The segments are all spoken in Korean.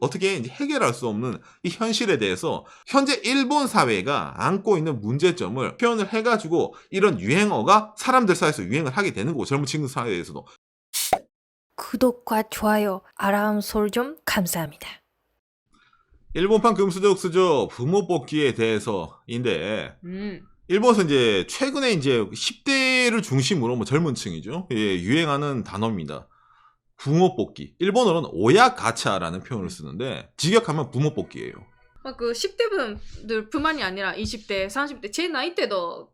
어떻게 이제 해결할 수 없는 이 현실에 대해서 현재 일본 사회가 안고 있는 문제점을 표현을 해가지고 이런 유행어가 사람들 사이에서 유행을 하게 되는 거고, 젊은 친구 사이에서도. 구독과 좋아요, 알람 설정 감사합니다. 일본판 금수저 흑수저 부모 뽑기에 대해서인데, 일본에서 이제 최근에 이제 10대를 중심으로 뭐 젊은 층이죠. 예, 유행하는 단어입니다. 부모 뽑기. 일본어로는 오야가차라는 표현을 쓰는데, 직역하면 부모 뽑기예요. 10대 분들 뿐만이 아니라 20대, 30대, 제 나이 때도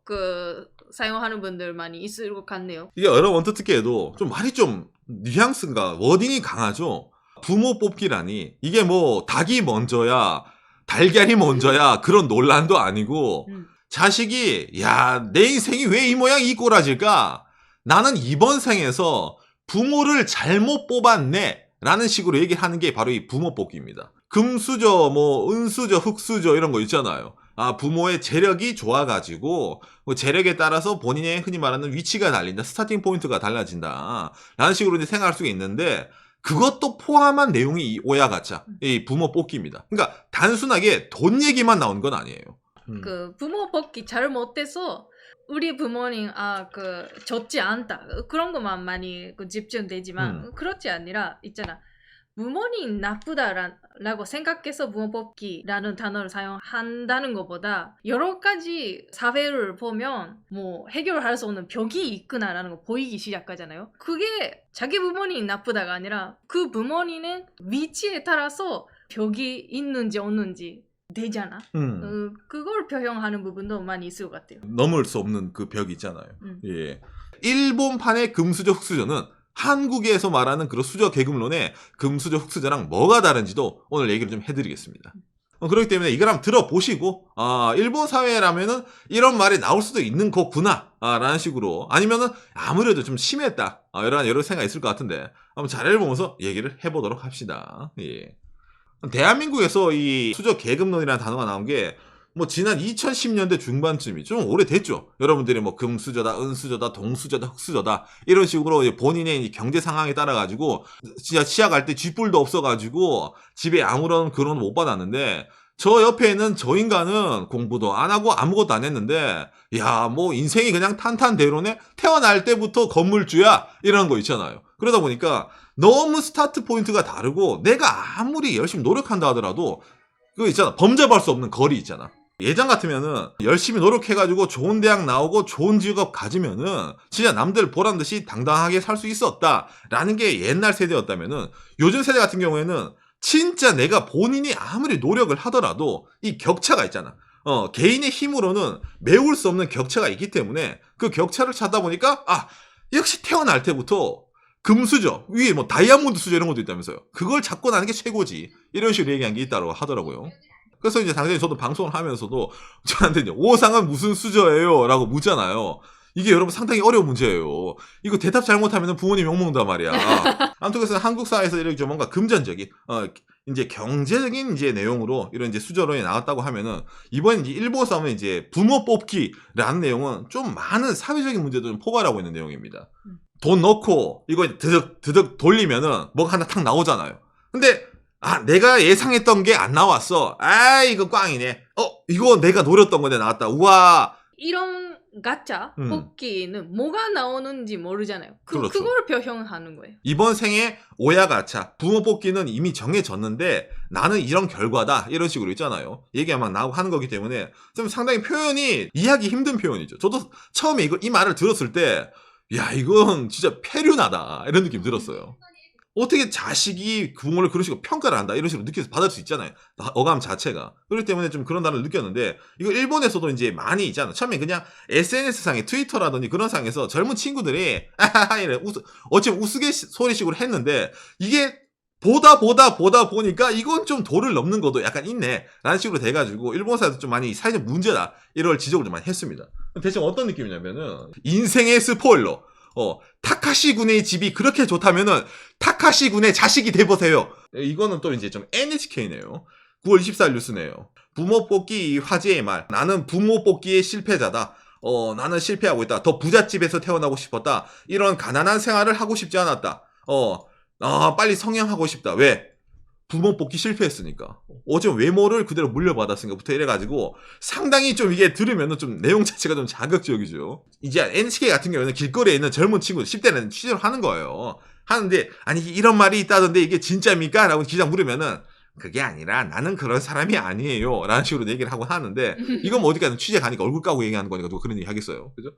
사용하는 분들 많이 있을 것 같네요. 이게 여러 언뜻듣기에도 좀 말이 좀 뉘앙스가 워딩이 강하죠. 부모 뽑기라니 이게 뭐 닭이 먼저야 달걀이 먼저야 그런 논란도 아니고, 자식이 야 내 인생이 왜 이 모양 이 꼬라질까, 나는 이번 생에서 부모를 잘못 뽑았네 라는 식으로 얘기하는 게 바로 이 부모 뽑기입니다. 금수저 뭐 은수저 흑수저 이런 거 있잖아요. 아, 부모의 재력이 좋아가지고 뭐 재력에 따라서 본인의 흔히 말하는 위치가 달린다, 스타팅 포인트가 달라진다 라는 식으로 이제 생각할 수가 있는데, 그것도 포함한 내용이 이 오야가차, 이 부모 뽑기입니다. 그러니까 단순하게 돈 얘기만 나온 건 아니에요. 부모 뽑기 잘못돼서 우리 부모님 좋지 않다 그런 것만 많이 집중되지만 그렇지 아니라 있잖아. 부모님 나쁘다라고 생각해서 부모 뽑기라는 단어를 사용한다는 것보다 여러 가지 사회를 보면 뭐 해결할 수 없는 벽이 있구나라는 거 보이기 시작하잖아요. 그게 자기 부모님이 나쁘다가 아니라 그 부모님의 위치에 따라서 벽이 있는지 없는지 되잖아. 그걸 표현하는 부분도 많이 있을 것 같아요. 넘을 수 없는 그 벽이 있잖아요. 예. 일본판의 금수저 흑수저는 한국에서 말하는 그런 수저 계급론의 금수저 흑수저랑 뭐가 다른지도 오늘 얘기를 좀 해드리겠습니다. 그렇기 때문에 이걸 한번 들어보시고, 아, 일본 사회라면은 이런 말이 나올 수도 있는 거구나 라는 식으로, 아니면은 아무래도 좀 심했다 여러 생각이 있을 것 같은데 한번 잘 읽어보면서 얘기를 해보도록 합시다. 예. 대한민국에서 이 수저 계급론이라는 단어가 나온 게 뭐 지난 2010년대 중반쯤이 좀 오래됐죠. 여러분들이 뭐 금수저다, 은수저다, 동수저다, 흑수저다 이런 식으로 본인의 경제 상황에 따라 가지고 진짜 치아 갈 때 쥐뿔도 없어가지고 집에 아무런 그런 못 받았는데, 저 옆에 있는 저 인간은 공부도 안 하고 아무것도 안 했는데 야 뭐 인생이 그냥 탄탄대로네, 태어날 때부터 건물주야 이런 거 있잖아요. 그러다 보니까 너무 스타트 포인트가 다르고, 내가 아무리 열심히 노력한다 하더라도 그거 있잖아, 범접할 수 없는 거리 있잖아. 예전 같으면은 열심히 노력해가지고 좋은 대학 나오고 좋은 직업 가지면은 진짜 남들 보란 듯이 당당하게 살 수 있었다라는 게 옛날 세대였다면은, 요즘 세대 같은 경우에는 진짜 내가 본인이 아무리 노력을 하더라도 이 격차가 있잖아. 개인의 힘으로는 메울 수 없는 격차가 있기 때문에 그 격차를 찾다 보니까 역시 태어날 때부터 금수저 위에 뭐 다이아몬드 수저 이런 것도 있다면서요. 그걸 잡고 나는 게 최고지 이런 식으로 얘기한 게 있다고 하더라고요. 그래서 이제 당연히 저도 방송을 하면서도 저한테 이제 오상은 무슨 수저예요? 라고 묻잖아요. 이게 여러분 상당히 어려운 문제예요. 이거 대답 잘못하면 부모님 욕먹는단 말이야. 아무튼 그래서 한국 사회에서 이렇게 좀 뭔가 금전적인, 이제 경제적인 이제 내용으로 이런 이제 수저론이 나왔다고 하면은, 이번 이제 일본에서 하면 이제 부모 뽑기라는 내용은 좀 많은 사회적인 문제도 좀 포괄하고 있는 내용입니다. 돈 넣고 이거 드득 돌리면은 뭐가 하나 탁 나오잖아요. 근데 내가 예상했던 게 안 나왔어. 이거 꽝이네. 이거 내가 노렸던 건데 나왔다. 우와. 이런 가짜 뽑기는 뭐가 나오는지 모르잖아요. 그렇죠. 그걸 표현하는 거예요. 이번 생에 오야가차, 부모 뽑기는 이미 정해졌는데 나는 이런 결과다 이런 식으로 있잖아요. 얘기가 막 나오고 하는 거기 때문에 좀 상당히 표현이 이해하기 힘든 표현이죠. 저도 처음에 이 말을 들었을 때 야 이건 진짜 폐륜하다 이런 느낌 들었어요. 어떻게 자식이 부모를 그런 식으로 평가를 한다 이런 식으로 느껴서 받을 수 있잖아요. 어감 자체가. 그렇기 때문에 좀 그런 단어를 느꼈는데, 이거 일본에서도 이제 많이 있잖아. 처음에 그냥 SNS상에 트위터라든지 그런 상에서 젊은 친구들이 이래 어찌 우스갯소리식으로 했는데, 이게 보다 보니까 이건 좀 도를 넘는 것도 약간 있네 라는 식으로 돼가지고 일본 사회에서 좀 많이 사회적 문제다 이런 지적을 좀 많이 했습니다. 대충 어떤 느낌이냐면은, 인생의 스포일러, 타카시 군의 집이 그렇게 좋다면은 타카시 군의 자식이 돼보세요. 이거는 또 이제 좀 NHK네요. 9월 24일 뉴스네요. 부모 뽑기 화제의 말. 나는 부모 뽑기의 실패자다. 나는 실패하고 있다. 더 부잣집에서 태어나고 싶었다. 이런 가난한 생활을 하고 싶지 않았다. 빨리 성형하고 싶다. 왜? 부모 뽑기 실패했으니까. 어쩌면 외모를 그대로 물려받았으니까부터 이래가지고 상당히 좀 이게 들으면은 좀 내용 자체가 좀 자극적이죠. 이제 NHK 같은 경우에는 길거리에 있는 젊은 친구들 10대는 취재를 하는 거예요. 하는데 아니 이런 말이 있다던데 이게 진짜입니까? 라고 기자 물으면은 그게 아니라 나는 그런 사람이 아니에요. 라는 식으로 얘기를 하고 하는데 이건 뭐 어디까지 취재 가니까 얼굴 까고 얘기하는 거니까 누가 그런 얘기 하겠어요. 그죠?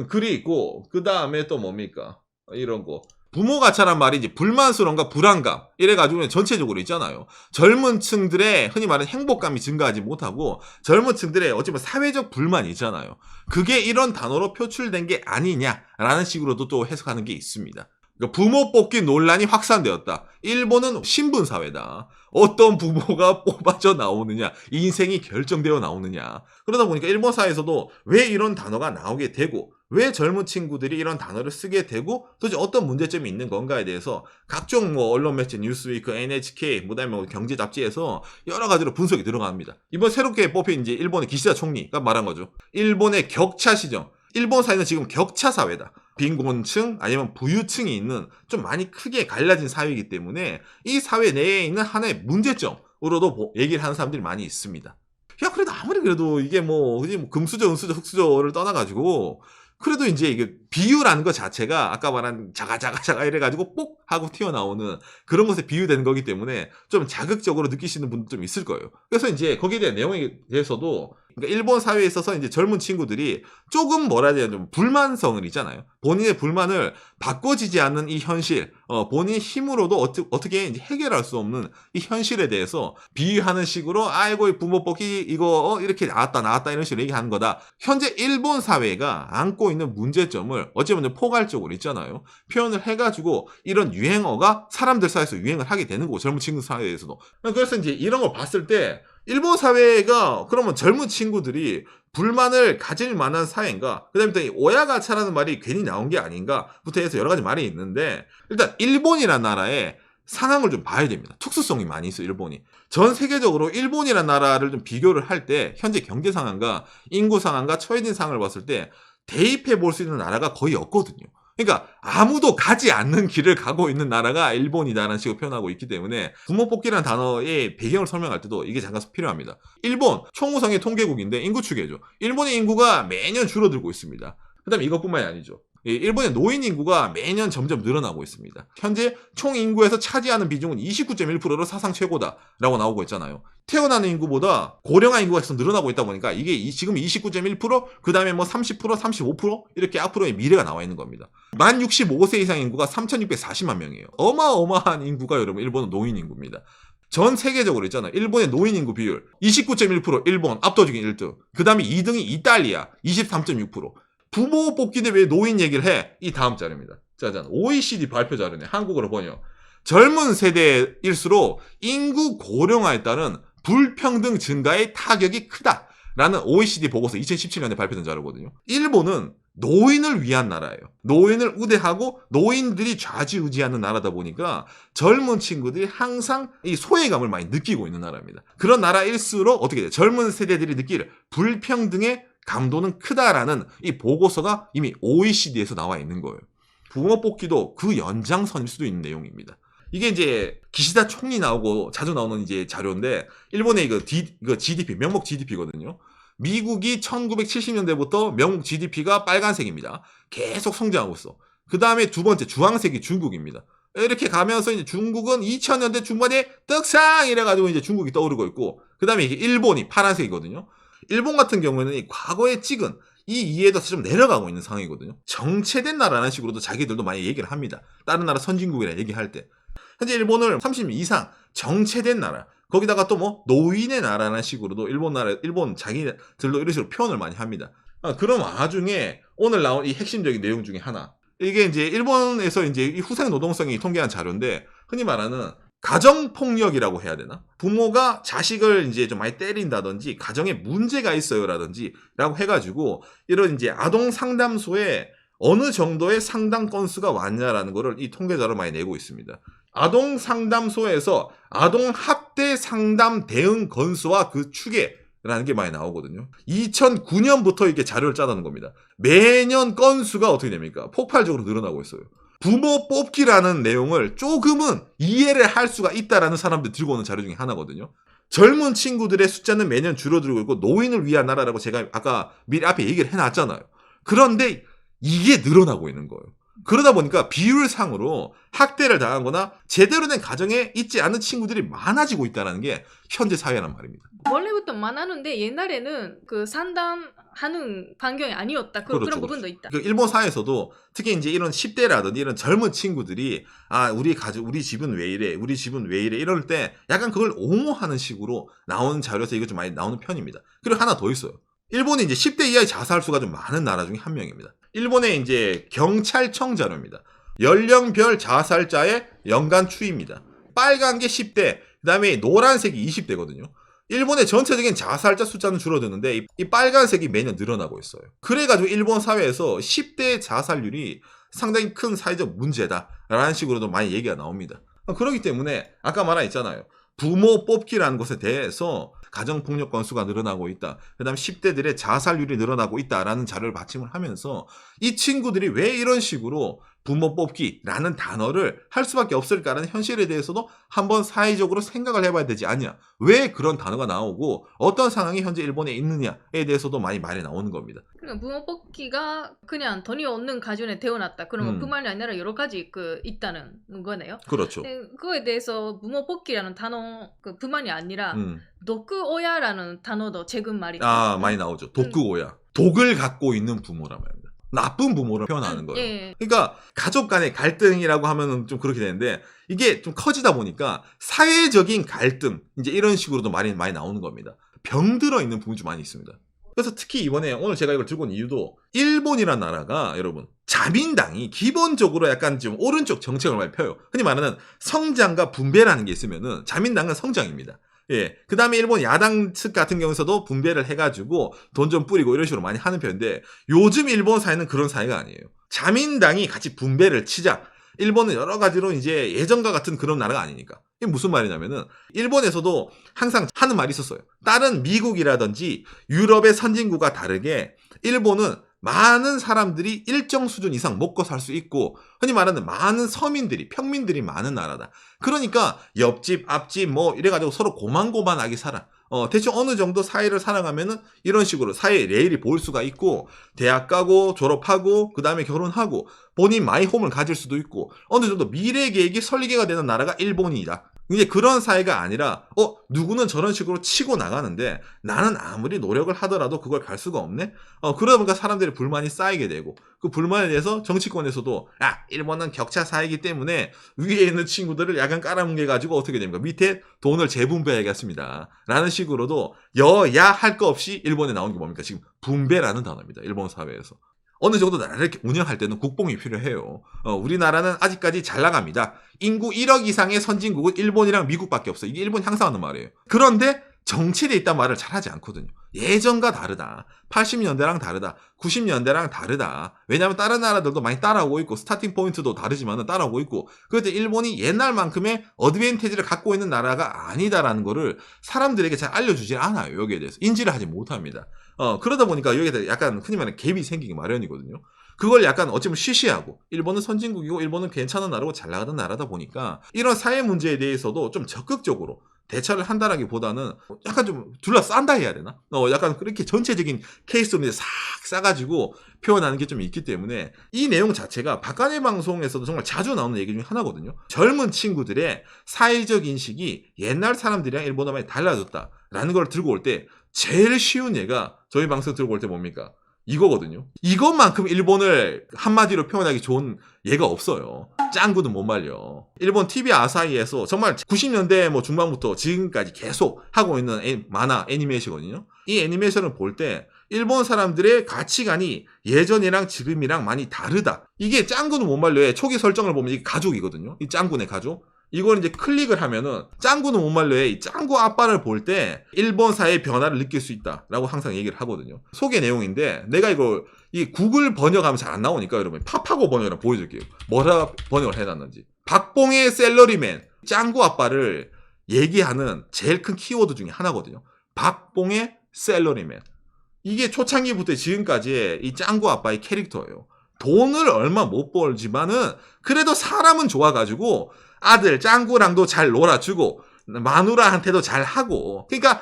글이 있고 그 다음에 또 뭡니까? 이런 거. 부모 가차란 말이 이제 불만스러움과 불안감 이래가지고 전체적으로 있잖아요. 젊은 층들의 흔히 말하는 행복감이 증가하지 못하고 젊은 층들의 어찌보면 사회적 불만이 있잖아요. 그게 이런 단어로 표출된 게 아니냐라는 식으로도 또 해석하는 게 있습니다. 그러니까 부모 뽑기 논란이 확산되었다. 일본은 신분 사회다. 어떤 부모가 뽑아져 나오느냐, 인생이 결정되어 나오느냐. 그러다 보니까 일본 사회에서도 왜 이런 단어가 나오게 되고 왜 젊은 친구들이 이런 단어를 쓰게 되고 도대체 어떤 문제점이 있는 건가에 대해서 각종 뭐 언론 매체 뉴스위크, NHK, 그다음에 뭐 경제 잡지에서 여러 가지로 분석이 들어갑니다. 이번 새롭게 뽑힌 이제 일본의 기시다 총리가 말한 거죠. 일본의 격차 시정. 일본 사회는 지금 격차 사회다. 빈곤층 아니면 부유층이 있는 좀 많이 크게 갈라진 사회이기 때문에 이 사회 내에 있는 하나의 문제점으로도 얘기를 하는 사람들이 많이 있습니다. 야 그래도 아무리 그래도 이게 뭐 금수저, 은수저, 흑수저를 떠나가지고 그래도 이제 이게 비유라는 것 자체가 아까 말한 자가 이래가지고 뽁 하고 튀어나오는 그런 것에 비유되는 거기 때문에 좀 자극적으로 느끼시는 분도 좀 있을 거예요. 그래서 이제 거기에 대한 내용에 대해서도 그러니까 일본 사회에 있어서 이제 젊은 친구들이 조금 뭐라 해야 되나 좀 불만성을 있잖아요. 본인의 불만을 바꿔지지 않는 이 현실, 본인의 힘으로도 어떻게 이제 해결할 수 없는 이 현실에 대해서 비유하는 식으로 아이고 부모 뽑기 이거 이렇게 나왔다 이런 식으로 얘기하는 거다. 현재 일본 사회가 안고 있는 문제점을 어찌보면 포괄적으로 있잖아요. 표현을 해가지고 이런 유행어가 사람들 사이에서 유행을 하게 되는 거고 젊은 친구 사회에서도. 그래서 이제 이런 걸 봤을 때 일본 사회가 그러면 젊은 친구들이 불만을 가질 만한 사회인가? 그 다음에 또 오야가차라는 말이 괜히 나온 게 아닌가부터 해서 여러 가지 말이 있는데 일단 일본이라는 나라의 상황을 좀 봐야 됩니다. 특수성이 많이 있어요, 일본이. 전 세계적으로 일본이라는 나라를 좀 비교를 할 때 현재 경제 상황과 인구 상황과 처해진 상황을 봤을 때 대입해 볼 수 있는 나라가 거의 없거든요. 그러니까 아무도 가지 않는 길을 가고 있는 나라가 일본이다라는 식으로 표현하고 있기 때문에 부모 뽑기라는 단어의 배경을 설명할 때도 이게 잠깐 필요합니다. 일본 총우상의 통계국인데 인구 추계죠. 일본의 인구가 매년 줄어들고 있습니다. 그 다음에 이것뿐만이 아니죠. 일본의 노인 인구가 매년 점점 늘어나고 있습니다. 현재 총 인구에서 차지하는 비중은 29.1%로 사상 최고다라고 나오고 있잖아요. 태어나는 인구보다 고령화 인구가 계속 늘어나고 있다 보니까 이게 지금 29.1%, 그 다음에 뭐 30%, 35% 이렇게 앞으로의 미래가 나와 있는 겁니다. 만 65세 이상 인구가 3,640만 명이에요. 어마어마한 인구가 여러분 일본은 노인 인구입니다. 전 세계적으로 있잖아요. 일본의 노인 인구 비율 29.1% 일본 압도적인 1등. 그 다음에 2등이 이탈리아 23.6%. 부모 뽑기인데 왜 노인 얘기를 해? 이 다음 자료입니다. 짜잔. OECD 발표 자료네. 한국어로 번역. 젊은 세대일수록 인구 고령화에 따른 불평등 증가의 타격이 크다라는 OECD 보고서 2017년에 발표된 자료거든요. 일본은 노인을 위한 나라예요. 노인을 우대하고 노인들이 좌지우지하는 나라다 보니까 젊은 친구들이 항상 이 소외감을 많이 느끼고 있는 나라입니다. 그런 나라일수록 어떻게 돼요? 젊은 세대들이 느낄 불평등의 감도는 크다라는 이 보고서가 이미 OECD에서 나와 있는 거예요. 부모 뽑기도 그 연장선일 수도 있는 내용입니다. 이게 이제 기시다 총리 나오고 자주 나오는 이제 자료인데 일본의 이거 GDP 명목 GDP거든요. 미국이 1970년대부터 명목 GDP가 빨간색입니다. 계속 성장하고 있어. 그 다음에 두 번째 주황색이 중국입니다. 이렇게 가면서 이제 중국은 2000년대 중반에 떡상 이래가지고 이제 중국이 떠오르고 있고 그 다음에 이게 일본이 파란색이거든요. 일본 같은 경우에는 이 과거에 찍은 이 이해도가 좀 내려가고 있는 상황이거든요. 정체된 나라라는 식으로도 자기들도 많이 얘기를 합니다. 다른 나라 선진국이라 얘기할 때. 현재 일본을 30년 이상 정체된 나라, 거기다가 또 뭐 노인의 나라라는 식으로도 일본 자기들도 이런 식으로 표현을 많이 합니다. 그런 와중에 오늘 나온 이 핵심적인 내용 중에 하나. 이게 이제 일본에서 이제 이 후생 노동성이 통계한 자료인데 흔히 말하는 가정폭력이라고 해야 되나? 부모가 자식을 이제 좀 많이 때린다든지, 가정에 문제가 있어요라든지, 라고 해가지고, 이런 이제 아동 상담소에 어느 정도의 상담 건수가 왔냐라는 거를 이 통계자로 많이 내고 있습니다. 아동 상담소에서 아동 학대 상담 대응 건수와 그 추계라는 게 많이 나오거든요. 2009년부터 이렇게 자료를 짜다는 겁니다. 매년 건수가 어떻게 됩니까? 폭발적으로 늘어나고 있어요. 부모 뽑기라는 내용을 조금은 이해를 할 수가 있다라는 사람들 들고 오는 자료 중에 하나거든요. 젊은 친구들의 숫자는 매년 줄어들고 있고 노인을 위한 나라라고 제가 아까 미리 앞에 얘기를 해놨잖아요. 그런데 이게 늘어나고 있는 거예요. 그러다 보니까 비율상으로 학대를 당하거나 제대로 된 가정에 있지 않은 친구들이 많아지고 있다는 게 현재 사회란 말입니다. 원래부터 많았는데 옛날에는 그 산단하는 환경이 아니었다. 그렇죠, 그런 그렇죠. 부분도 있다. 그 일본 사회에서도 특히 이제 이런 10대라든지 이런 젊은 친구들이 우리 가족, 우리 집은 왜 이래, 우리 집은 왜 이래 이럴 때 약간 그걸 옹호하는 식으로 나오는 자료에서 이거 좀 많이 나오는 편입니다. 그리고 하나 더 있어요. 일본이 이제 10대 이하의 자살 수가 좀 많은 나라 중에 한 명입니다. 일본의 이제 경찰청 자료입니다. 연령별 자살자의 연간 추이입니다. 빨간 게 10대, 그다음에 노란색이 20대거든요. 일본의 전체적인 자살자 숫자는 줄어드는데 이 빨간색이 매년 늘어나고 있어요. 그래가지고 일본 사회에서 10대 자살률이 상당히 큰 사회적 문제다라는 식으로도 많이 얘기가 나옵니다. 그렇기 때문에 아까 말했잖아요. 부모 뽑기라는 것에 대해서 가정폭력 건수가 늘어나고 있다. 그 다음에 10대들의 자살률이 늘어나고 있다라는 자료를 받침을 하면서 이 친구들이 왜 이런 식으로 부모 뽑기라는 단어를 할 수밖에 없을까라는 현실에 대해서도 한번 사회적으로 생각을 해봐야 되지 않냐. 왜 그런 단어가 나오고 어떤 상황이 현재 일본에 있느냐에 대해서도 많이 말이 나오는 겁니다. 그러니까 부모 뽑기가 그냥 돈이 없는 가정에 태어났다. 그런 것뿐만이 아니라 여러 가지 있다는 거네요. 그렇죠. 그거에 대해서 부모 뽑기라는 단어 뿐만이 아니라 독오야라는 단어도 최근 말이 많이 나오죠. 독구오야. 독을 갖고 있는 부모란 말입니다. 나쁜 부모를 표현하는 거예요. 예. 그러니까 가족 간의 갈등이라고 하면은 좀 그렇게 되는데 이게 좀 커지다 보니까 사회적인 갈등 이제 이런 식으로도 많이 나오는 겁니다. 병들어 있는 부분이 좀 많이 있습니다. 그래서 특히 이번에 오늘 제가 이걸 들고 온 이유도 일본이라는 나라가 여러분 자민당이 기본적으로 약간 좀 오른쪽 정책을 많이 펴요. 흔히 말하는 성장과 분배라는 게 있으면은 자민당은 성장입니다. 예. 그 다음에 일본 야당 측 같은 경우에서도 분배를 해가지고 돈 좀 뿌리고 이런 식으로 많이 하는 편인데 요즘 일본 사회는 그런 사회가 아니에요. 자민당이 같이 분배를 치자. 일본은 여러 가지로 이제 예전과 같은 그런 나라가 아니니까. 이게 무슨 말이냐면은 일본에서도 항상 하는 말이 있었어요. 다른 미국이라든지 유럽의 선진국과 다르게 일본은 많은 사람들이 일정 수준 이상 먹고 살 수 있고 흔히 말하는 많은 서민들이 평민들이 많은 나라다. 그러니까 옆집 앞집 뭐 이래가지고 서로 고만고만하게 살아. 대충 어느 정도 사회를 살아가면은 이런 식으로 사회의 레일이 보일 수가 있고 대학 가고 졸업하고 그 다음에 결혼하고 본인 마이홈을 가질 수도 있고 어느 정도 미래 계획이 설계가 되는 나라가 일본이다. 이제 그런 사회가 아니라 누구는 저런 식으로 치고 나가는데 나는 아무리 노력을 하더라도 그걸 갈 수가 없네. 그러다 보니까 사람들의 불만이 쌓이게 되고 그 불만에 대해서 정치권에서도 일본은 격차 사회이기 때문에 위에 있는 친구들을 약간 깔아뭉개 가지고 어떻게 됩니까? 밑에 돈을 재분배해야겠습니다. 라는 식으로도 여야 할 거 없이 일본에 나온 게 뭡니까? 지금 분배라는 단어입니다. 일본 사회에서. 어느 정도 나라를 운영할 때는 국뽕이 필요해요. 우리나라는 아직까지 잘 나갑니다. 인구 1억 이상의 선진국은 일본이랑 미국밖에 없어요. 이게 일본 향상하는 말이에요. 그런데 정체돼 있단 말을 잘 하지 않거든요. 예전과 다르다. 80년대랑 다르다. 90년대랑 다르다. 왜냐하면 다른 나라들도 많이 따라오고 있고 스타팅 포인트도 다르지만 따라오고 있고 그런데 일본이 옛날만큼의 어드밴티지를 갖고 있는 나라가 아니다라는 거를 사람들에게 잘 알려주지 않아요. 여기에 대해서. 인지를 하지 못합니다. 그러다 보니까 여기에 대해 약간 흔히 말하는 갭이 생기기 마련이거든요. 그걸 약간 어쩌면 쉬쉬하고 일본은 선진국이고 일본은 괜찮은 나라고 잘 나가는 나라다 보니까 이런 사회 문제에 대해서도 좀 적극적으로 대처를 한다라기보다는 약간 좀 둘러싼다 해야 되나? 약간 그렇게 전체적인 케이스로 싹 싸가지고 표현하는 게 좀 있기 때문에 이 내용 자체가 박간의 방송에서도 정말 자주 나오는 얘기 중에 하나거든요. 젊은 친구들의 사회적 인식이 옛날 사람들이랑 일본어 많이 달라졌다라는 걸 들고 올 때 제일 쉬운 예가 저희 방송 들고 올 때 뭡니까? 이거거든요. 이것만큼 일본을 한마디로 표현하기 좋은 예가 없어요. 짱구는 못 말려. 일본 TV 아사히에서 정말 90년대 뭐 중반부터 지금까지 계속 하고 있는 만화 애니메이션이거든요. 이 애니메이션을 볼 때 일본 사람들의 가치관이 예전이랑 지금이랑 많이 다르다. 이게 짱구는 못 말려의 초기 설정을 보면 이게 가족이거든요. 이 짱구네 가족. 이걸 이제 클릭을 하면은 짱구는 못 말려의 이 짱구 아빠를 볼 때 일본 사회의 변화를 느낄 수 있다라고 항상 얘기를 하거든요. 소개 내용인데 내가 이걸 이 구글 번역하면 잘 안 나오니까 여러분 파파고 번역을 보여줄게요. 뭐라 번역을 해놨는지. 박봉의 셀러리맨 짱구 아빠를 얘기하는 제일 큰 키워드 중에 하나거든요. 박봉의 셀러리맨. 이게 초창기부터 지금까지의 이 짱구 아빠의 캐릭터예요. 돈을 얼마 못 벌지만은 그래도 사람은 좋아가지고 아들 짱구랑도 잘 놀아주고 마누라한테도 잘 하고 그러니까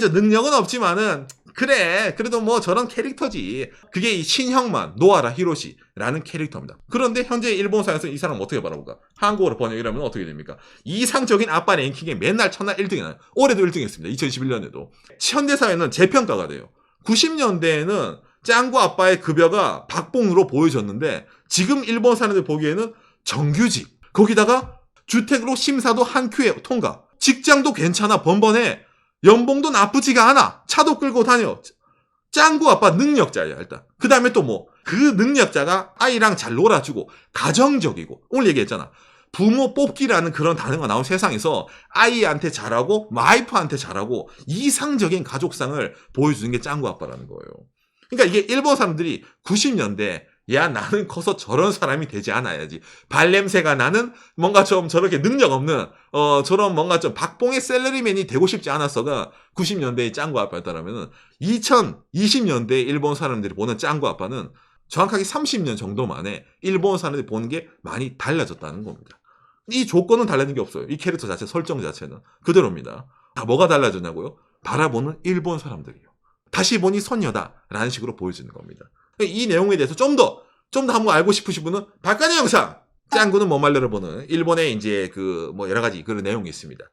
저 능력은 없지만은 그래 그래도 뭐 저런 캐릭터지. 그게 이 친형만 노아라 히로시라는 캐릭터입니다. 그런데 현재 일본 사회에서 이 사람 어떻게 바라볼까? 한국어로 번역이라면 어떻게 됩니까? 이상적인 아빠 랭킹에 맨날 첫날 1등이 나요. 올해도 1등 했습니다. 2021년에도. 현대사회는 재평가가 돼요. 90년대에는 짱구 아빠의 급여가 박봉으로 보여졌는데 지금 일본 사람들 보기에는 정규직 거기다가 주택으로 심사도 한 큐에 통과 직장도 괜찮아 번번해 연봉도 나쁘지가 않아 차도 끌고 다녀 짱구 아빠 능력자야 일단 그 다음에 또 뭐 그 능력자가 아이랑 잘 놀아주고 가정적이고 오늘 얘기했잖아 부모 뽑기라는 그런 단어가 나온 세상에서 아이한테 잘하고 와이프한테 잘하고 이상적인 가족상을 보여주는 게 짱구 아빠라는 거예요. 그러니까 이게 일본 사람들이 90년대 야 나는 커서 저런 사람이 되지 않아야지 발냄새가 나는 뭔가 좀 저렇게 능력 없는 저런 뭔가 좀 박봉의 셀러리맨이 되고 싶지 않았어가 90년대의 짱구 아빠였다라면은 2020년대 일본 사람들이 보는 짱구 아빠는 정확하게 30년 정도 만에 일본 사람들이 보는 게 많이 달라졌다는 겁니다. 이 조건은 달라진 게 없어요. 이 캐릭터 자체 설정 자체는 그대로입니다. 다 뭐가 달라졌냐고요? 바라보는 일본 사람들이요. 다시 보니 선녀다라는 식으로 보여지는 겁니다. 이 내용에 대해서 좀 더 한번 알고 싶으신 분은 박간의 영상 짱구는 뭐 말려를 보는 일본의 이제 그 뭐 여러 가지 그런 내용이 있습니다.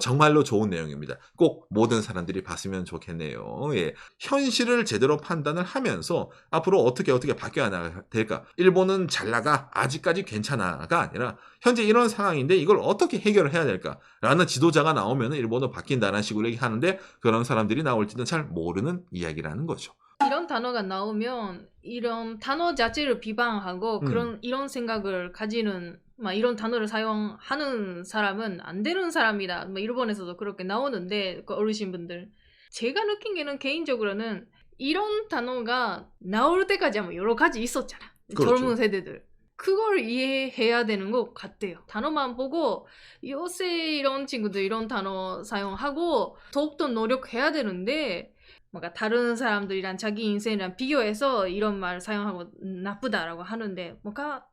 정말로 좋은 내용입니다. 꼭 모든 사람들이 봤으면 좋겠네요. 예. 현실을 제대로 판단을 하면서 앞으로 어떻게 바뀌어야 될까? 일본은 잘 나가 아직까지 괜찮아가 아니라 현재 이런 상황인데 이걸 어떻게 해결을 해야 될까라는 지도자가 나오면 일본은 바뀐다는 식으로 얘기하는데 그런 사람들이 나올지는 잘 모르는 이야기라는 거죠. 이런 단어가 나오면 이런 단어 자체를 비방하고 이런 생각을 가지는 막 이런 단어를 사용하는 사람은 안 되는 사람이다. 막 일본에서도 그렇게 나오는데 그 어르신분들 제가 느낀 게는 개인적으로는 이런 단어가 나올 때까지 뭐 여러 가지 있었잖아. 그렇죠. 젊은 세대들. 그걸 이해해야 되는 것 같아요. 단어만 보고 요새 이런 친구들 이런 단어 사용하고 더욱더 노력해야 되는데 뭔가 다른 사람들이랑 자기 인생이랑 비교해서 이런 말 사용하고 나쁘다라고 하는데 뭔가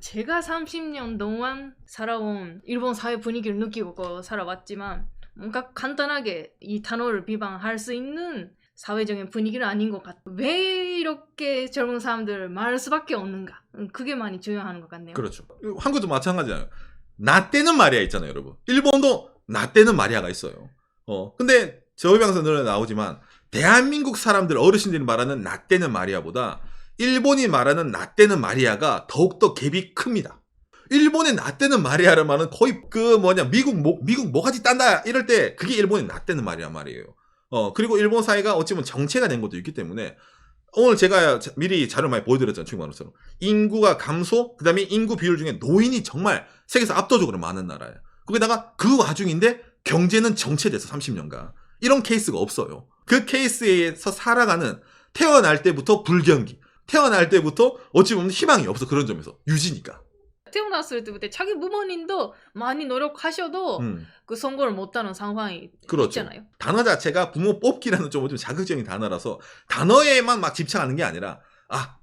제가 30년 동안 살아온 일본 사회 분위기를 느끼고 살아왔지만 뭔가 간단하게 이 단어를 비방할 수 있는 사회적인 분위기는 아닌 것 같아요. 왜 이렇게 젊은 사람들 말할 수밖에 없는가? 그게 많이 중요한 것 같네요. 그렇죠. 한국도 마찬가지잖아요. 나 때는 마리아 있잖아요, 여러분. 일본도 나 때는 마리아가 있어요. 근데 저희 방송 늘 나오지만 대한민국 사람들 어르신들이 말하는 나 때는 마리아보다 일본이 말하는 나 때는 마리아가 더욱더 갭이 큽니다. 일본의 나 때는 마리아를 말은 거의 미국 뭐가지 딴다 이럴 때 그게 일본의 나 때는 마리아 말이에요. 그리고 일본 사회가 어찌 보면 정체가 된 것도 있기 때문에 오늘 제가 미리 자료 많이 보여드렸잖아요. 친구만으로서 인구가 감소 그 다음에 인구 비율 중에 노인이 정말 세계에서 압도적으로 많은 나라예요. 거기다가 그 와중인데 경제는 정체돼서 30년간 이런 케이스가 없어요. 그 케이스에서 살아가는 태어날 때부터 불경기 태어날 때부터 어찌 보면 희망이 없어. 그런 점에서 유지니까 태어났을 때부터 자기 부모님도 많이 노력하셔도 그 선거를 못하는 상황이 그렇죠. 있잖아요. 단어 자체가 부모 뽑기라는 좀 자극적인 단어라서 단어에만 막 집착하는 게 아니라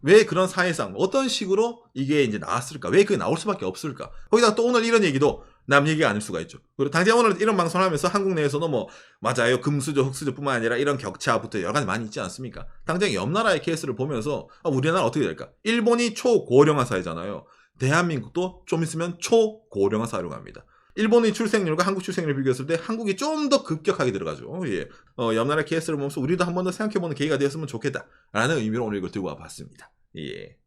왜 그런 사회상 어떤 식으로 이게 이제 나왔을까? 왜 그게 나올 수밖에 없을까? 거기다가 또 오늘 이런 얘기도 남 얘기가 아닐 수가 있죠. 그리고 당장 오늘 이런 방송을 하면서 한국 내에서는 뭐 맞아요. 금수저, 흑수저뿐만 아니라 이런 격차부터 여러 가지 많이 있지 않습니까? 당장 옆 나라의 케이스를 보면서 우리나라 어떻게 될까? 일본이 초고령화 사회잖아요. 대한민국도 좀 있으면 초고령화 사회로 갑니다. 일본의 출생률과 한국 출생률을 비교했을 때 한국이 좀 더 급격하게 들어가죠. 예. 옆 나라 케이스를 보면서 우리도 한 번 더 생각해보는 계기가 되었으면 좋겠다라는 의미로 오늘 이걸 들고 와봤습니다. 예.